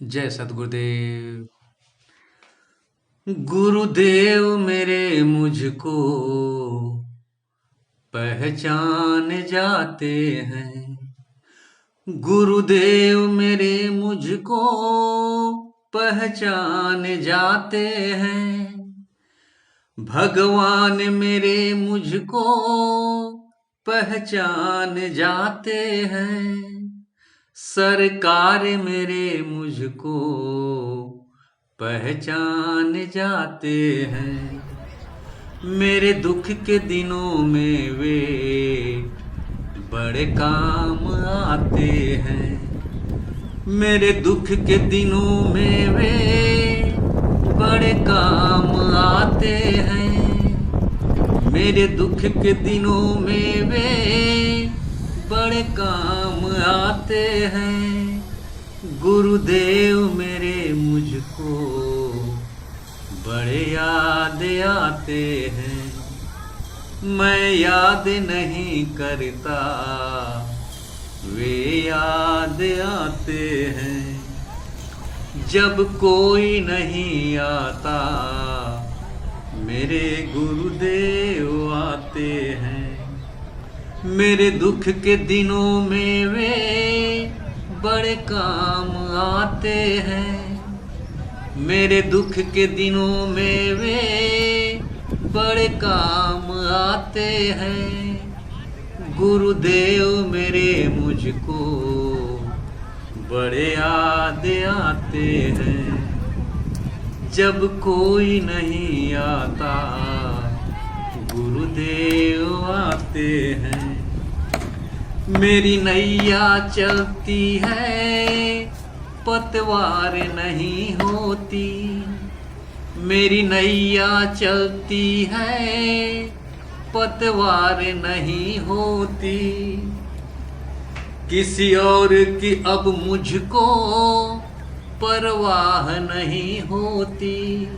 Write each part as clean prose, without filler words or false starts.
जय सतगुरुदेव। गुरुदेव मेरे मुझको पहचान जाते हैं। गुरुदेव मेरे मुझको पहचान जाते हैं। भगवान मेरे मुझको पहचान जाते हैं। सरकार मेरे मुझको पहचान जाते हैं। मेरे दुख के दिनों में वे बड़े काम आते हैं। मेरे दुख के दिनों में वे बड़े काम आते हैं। मेरे दुख के दिनों में वे बड़े काम आते हैं। गुरुदेव मेरे मुझको बड़े याद आते हैं। मैं याद नहीं करता, वे याद आते हैं। जब कोई नहीं आता, मेरे गुरुदेव आते हैं। मेरे दुख के दिनों में वे बड़े काम आते हैं। मेरे दुख के दिनों में वे बड़े काम आते हैं। गुरुदेव मेरे मुझको बड़े याद आते हैं। जब कोई नहीं आता, गुरुदेव आते हैं। मेरी नैया चलती है, पतवार नहीं होती। मेरी नैया चलती है, पतवार नहीं होती। किसी और की अब मुझको परवाह नहीं होती।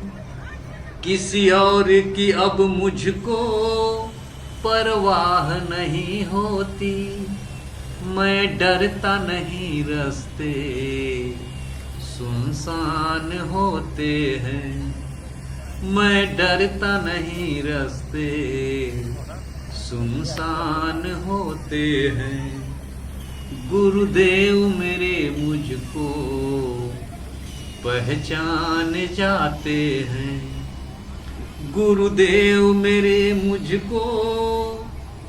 किसी और की अब मुझको परवाह नहीं होती। मैं डरता नहीं, रास्ते सुनसान होते हैं। मैं डरता नहीं, रास्ते सुनसान होते हैं। गुरुदेव मेरे मुझको पहचान जाते हैं। गुरुदेव मेरे मुझको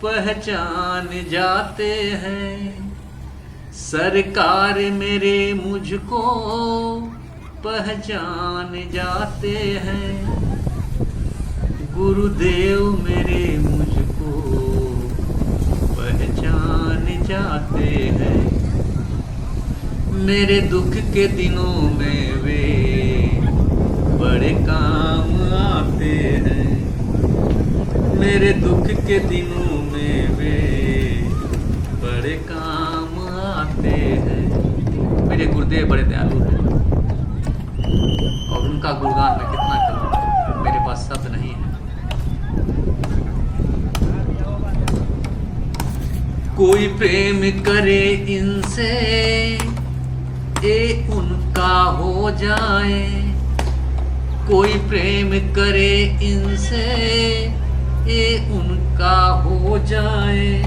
पहचान जाते हैं। सरकार मेरे मुझको पहचान जाते हैं। गुरुदेव मेरे मुझको पहचान जाते हैं। मेरे दुख के दिनों में वे बड़े काम आते हैं। मेरे दुख के दिनों में वे बड़े काम आते हैं। मेरे गुरुदेव बड़े दयालु हैं और उनका गुणगान मैं कितना करूं, मेरे पास शब्द नहीं है। कोई प्रेम करे इनसे, ये उनका हो जाए। कोई प्रेम करे इनसे, ये उनका हो जाए।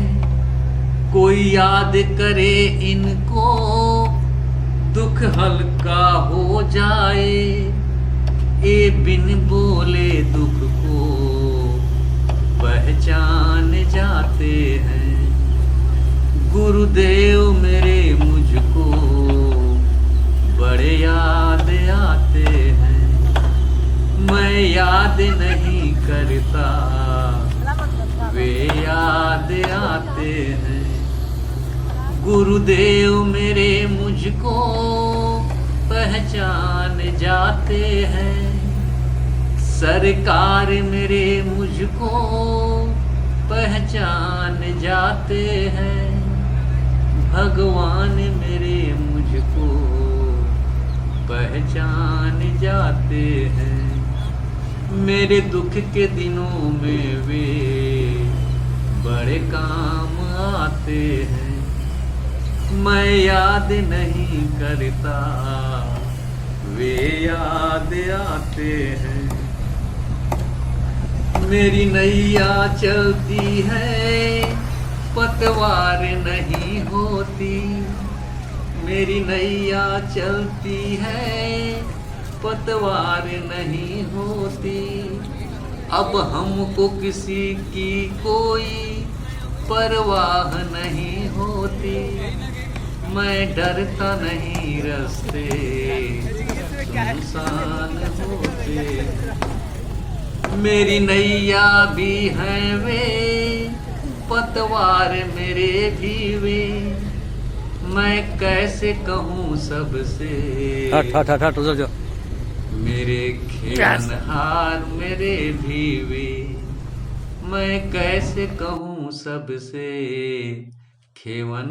कोई याद करे इनको, दुख हल्का हो जाए। ये बिन बोले दुख को पहचान जाते हैं। गुरुदेव मेरे मुझको बड़े याद आते हैं। मैं याद नहीं करता, वे याद आते हैं। गुरुदेव मेरे मुझको पहचान जाते हैं। सरकार मेरे मुझको पहचान जाते हैं। भगवान मेरे मुझको पहचान जाते हैं। मेरे दुख के दिनों में वे बड़े काम आते हैं। मैं याद नहीं करता, वे याद आते हैं। मेरी नैया चलती है पतवार नहीं होती, मेरी नैया चलती है पतवार नहीं होती। अब हमको किसी की कोई परवाह नहीं होती, मैं डरता नहीं रास्ते सुनसान होते। मेरी नैया भी है वे पतवार मेरे भी वे, मैं कैसे कहूँ सबसे मेरे खेवनहार मेरे भी वे, मैं कैसे कहूँ सबसे खेवन